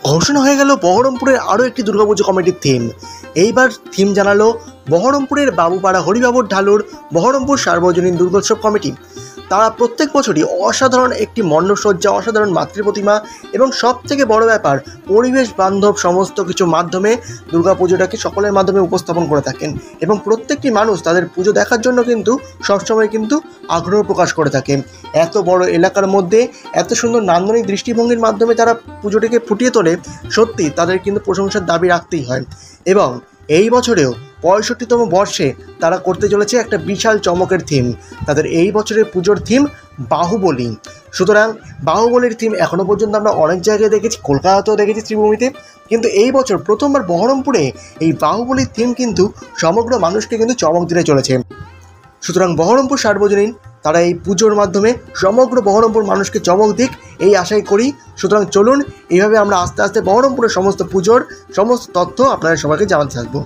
ঘোষণা হয়ে গেল বহরমপুরের আরও একটি দুর্গাপুজো কমিটির থিম। এইবার থিম জানালো বহরমপুরের বাবুপাড়া হরিবাবুর ঢালুর বহরমপুর সার্বজনীন দুর্গোৎসব কমিটি। তারা প্রত্যেক বছরই অসাধারণ একটি মণ্ডপসজ্জা, অসাধারণ মাতৃপ্রতিমা এবং সবথেকে বড় ব্যাপার পরিবেশ বান্ধব সমস্ত কিছু মাধ্যমে দুর্গাপুজোটাকে সকলের মাধ্যমে উপস্থাপন করে থাকেন এবং প্রত্যেকটি মানুষ তাদের পুজো দেখার জন্য কিন্তু সবসময় কিন্তু আগ্রহ প্রকাশ করে থাকে। এত বড় এলাকার মধ্যে এত সুন্দর নান্দনিক দৃষ্টিভঙ্গির মাধ্যমে তারা পুজোটিকে ফুটিয়ে তোলে, সত্যি তাদের কিন্তু প্রশংসার দাবি রাখতেই হয়। এবং এই বছরেও 65তম বর্ষে তারা করতে চলেছে একটা বিশাল চমকের থিম। তাদের এই বছরের পুজোর থিম বাহুবলী। সুতরাং বাহুবলীর থিম এখনও পর্যন্ত আমরা অনেক জায়গায় দেখেছি, কলকাতাতেও দেখেছি ত্রিভূমিতে, কিন্তু এই বছর প্রথমবার বহরমপুরে এই বাহুবলীর থিম কিন্তু সমগ্র মানুষকে কিন্তু চমক দিতে চলেছে। সুতরাং বহরমপুর সার্বজনীন তারা এই পুজোর মাধ্যমে সমগ্র বহরমপুর মানুষকে চমক দিক, এই আশাই করি। সুতরাং চলুন এইভাবে আমরা আস্তে আস্তে বহরমপুরের সমস্ত পুজোর সমস্ত তথ্য আপনাদের সবাইকে জানাতে থাকবো।